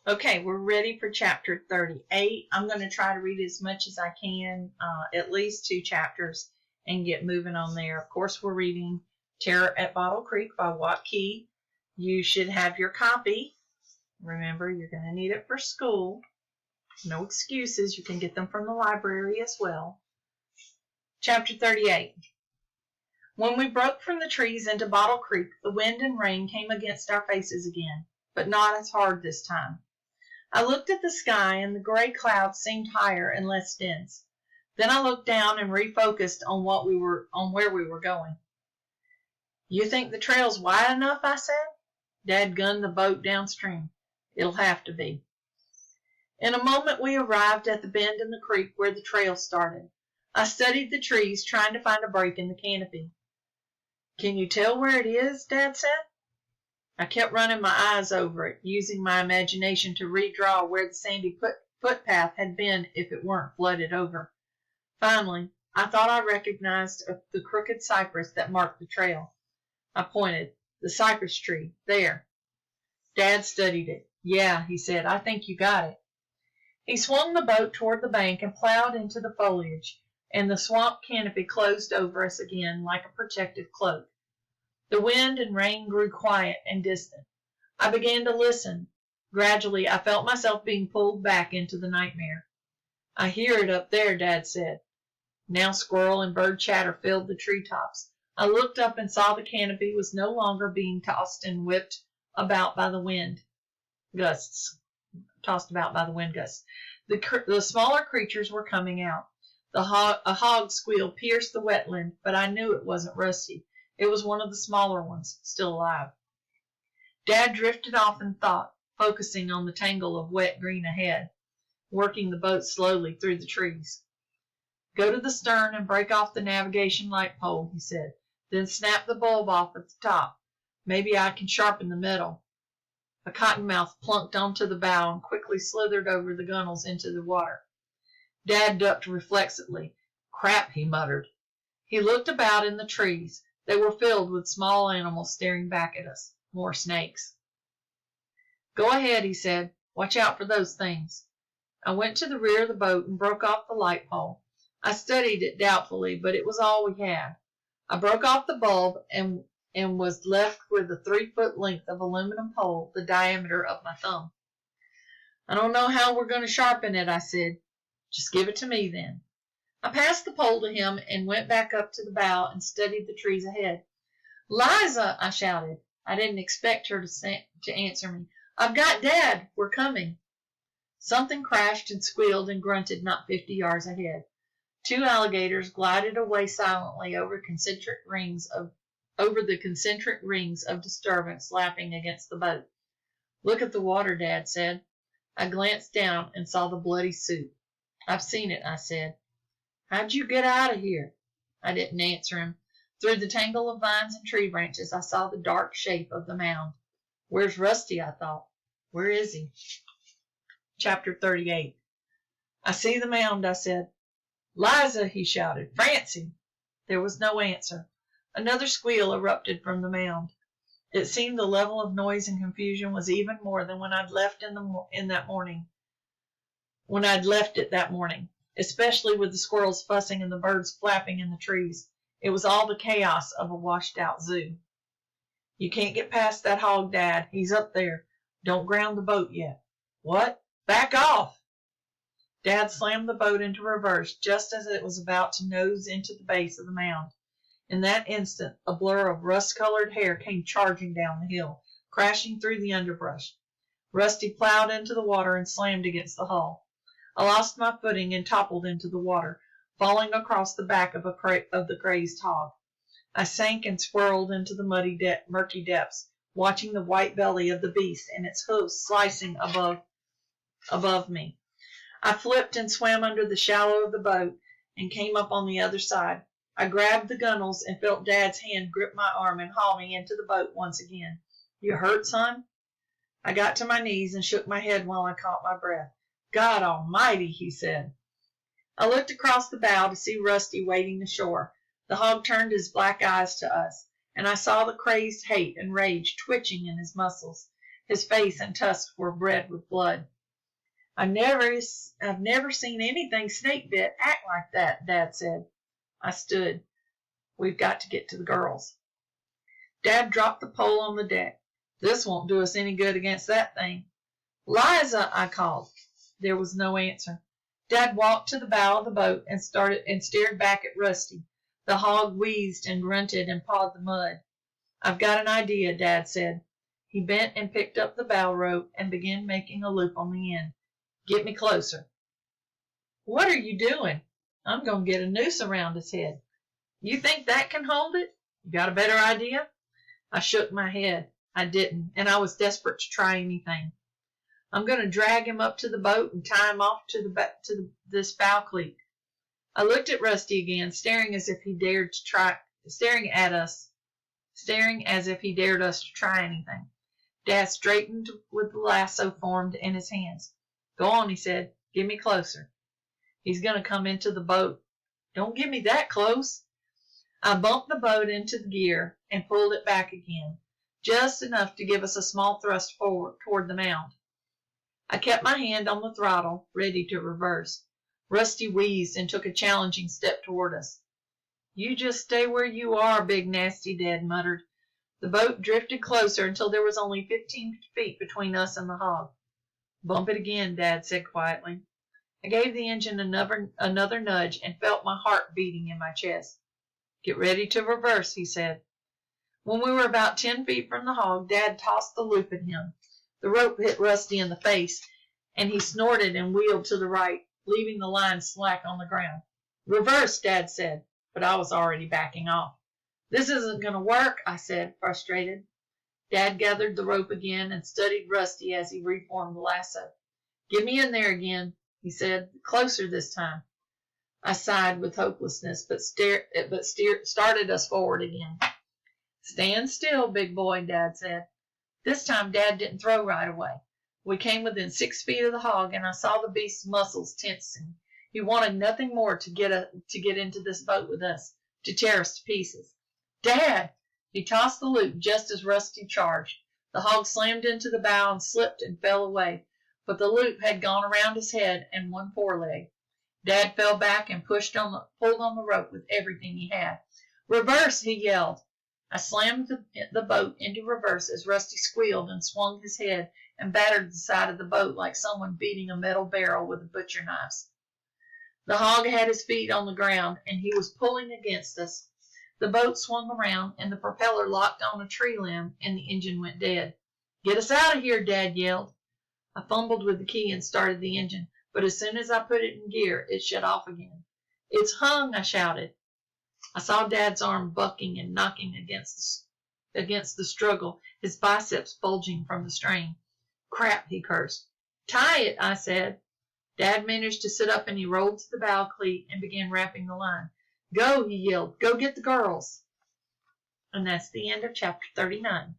Okay, we're ready for chapter 38. I'm going to try to read as much as I can, at least 2 chapters, and get moving on there. Of course, we're reading Terror at Bottle Creek by Wat Key. You should have your copy. Remember, you're going to need it for school. No excuses. You can get them from the library as well. Chapter 38. When we broke from the trees into Bottle Creek, the wind and rain came against our faces again, but not as hard this time. I looked at the sky, and the gray clouds seemed higher and less dense. Then I looked down and refocused on where we were going. You think the trail's wide enough? I said. Dad gunned the boat downstream. It'll have to be. In a moment we arrived at the bend in the creek where the trail started. I studied the trees, trying to find a break in the canopy. Can you tell where it is? Dad said. I kept running my eyes over it, using my imagination to redraw where the sandy footpath had been if it weren't flooded over. Finally, I thought I recognized the crooked cypress that marked the trail. I pointed. The cypress tree, there. Dad studied it. Yeah, he said, I think you got it. He swung the boat toward the bank and plowed into the foliage, and the swamp canopy closed over us again like a protective cloak. The wind and rain grew quiet and distant. I began to listen. Gradually, I felt myself being pulled back into the nightmare. I hear it up there, Dad said. Now squirrel and bird chatter filled the treetops. I looked up and saw the canopy was no longer being tossed and whipped about by the wind gusts. The smaller creatures were coming out. A hog squeal pierced the wetland, but I knew it wasn't Rusty. It was one of the smaller ones, still alive. Dad drifted off in thought, focusing on the tangle of wet green ahead, working the boat slowly through the trees. Go to the stern and break off the navigation light pole, he said. Then snap the bulb off at the top. Maybe I can sharpen the metal. A cottonmouth plunked onto the bow and quickly slithered over the gunnels into the water. Dad ducked reflexively. Crap, he muttered. He looked about in the trees. They were filled with small animals staring back at us. More snakes. Go ahead, he said. Watch out for those things. I went to the rear of the boat and broke off the light pole. I studied it doubtfully, but it was all we had. I broke off the bulb and was left with a 3-foot length of aluminum pole the diameter of my thumb. I don't know how we're going to sharpen it, I said. Just give it to me then. I passed the pole to him and went back up to the bow and studied the trees ahead. Liza, I shouted. I didn't expect her to answer me. I've got Dad. We're coming. Something crashed and squealed and grunted not 50 yards ahead. 2 alligators glided away silently over the concentric rings of disturbance lapping against the boat. Look at the water, Dad said. I glanced down and saw the bloody soup. I've seen it, I said. How'd you get out of here? I didn't answer him. Through the tangle of vines and tree branches, I saw the dark shape of the mound. Where's Rusty? I thought. Where is he? Chapter 38. I see the mound, I said. Liza, he shouted. Francie! There was no answer. Another squeal erupted from the mound. It seemed the level of noise and confusion was even more than when I'd left it that morning, especially with the squirrels fussing and the birds flapping in the trees. It was all the chaos of a washed-out zoo. You can't get past that hog, Dad. He's up there. Don't ground the boat yet. What? Back off! Dad slammed the boat into reverse just as it was about to nose into the base of the mound. In that instant, a blur of rust-colored hair came charging down the hill, crashing through the underbrush. Rusty plowed into the water and slammed against the hull. I lost my footing and toppled into the water, falling across the back of the crazed hog. I sank and swirled into the murky depths, watching the white belly of the beast and its hooves slicing above me. I flipped and swam under the shallow of the boat and came up on the other side. I grabbed the gunnels and felt Dad's hand grip my arm and haul me into the boat once again. You hurt, son? I got to my knees and shook my head while I caught my breath. God almighty, he said. I looked across the bow to see Rusty wading ashore. The hog turned his black eyes to us, and I saw the crazed hate and rage twitching in his muscles. His face and tusks were red with blood. I've never seen anything snake bit act like that, Dad said. I stood. We've got to get to the girls. Dad dropped the pole on the deck. This won't do us any good against that thing. Liza, I called. There was no answer. Dad walked to the bow of the boat and stared back at Rusty. The hog wheezed and grunted and pawed the mud. I've got an idea, Dad said. He bent and picked up the bow rope and began making a loop on the end. Get me closer. What are you doing? I'm going to get a noose around his head. You think that can hold it? You got a better idea? I shook my head. I didn't, and I was desperate to try anything. I'm going to drag him up to the boat and tie him off to this bow cleat. I looked at Rusty again, staring as if he dared us to try anything. Dad straightened with the lasso formed in his hands. Go on, he said. Get me closer. He's going to come into the boat. Don't get me that close. I bumped the boat into the gear and pulled it back again, just enough to give us a small thrust forward toward the mound. I kept my hand on the throttle, ready to reverse. Rusty wheezed and took a challenging step toward us. You just stay where you are, big nasty, Dad muttered. The boat drifted closer until there was only 15 feet between us and the hog. Bump it again, Dad said quietly. I gave the engine another nudge and felt my heart beating in my chest. Get ready to reverse, he said. When we were about 10 feet from the hog, Dad tossed the loop at him. The rope hit Rusty in the face, and he snorted and wheeled to the right, leaving the line slack on the ground. Reverse, Dad said, but I was already backing off. This isn't going to work, I said, frustrated. Dad gathered the rope again and studied Rusty as he reformed the lasso. Get me in there again, he said, closer this time. I sighed with hopelessness, but started us forward again. Stand still, big boy, Dad said. This time Dad didn't throw right away. We came within 6 feet of the hog, and I saw the beast's muscles tensing. He wanted nothing more to get into this boat with us, to tear us to pieces. Dad! He tossed the loop just as Rusty charged. The hog slammed into the bow and slipped and fell away, but the loop had gone around his head and one foreleg. Dad fell back and pulled on the rope with everything he had. Reverse, he yelled. I slammed the boat into reverse as Rusty squealed and swung his head and battered the side of the boat like someone beating a metal barrel with a butcher knife. The hog had his feet on the ground, and he was pulling against us. The boat swung around, and the propeller locked on a tree limb, and the engine went dead. Get us out of here, Dad yelled. I fumbled with the key and started the engine, but as soon as I put it in gear, it shut off again. It's hung, I shouted. I saw Dad's arm bucking and knocking against the struggle, his biceps bulging from the strain. Crap, he cursed. Tie it, I said. Dad managed to sit up and he rolled to the bow cleat and began wrapping the line. Go, he yelled. Go get the girls. And that's the end of chapter 39.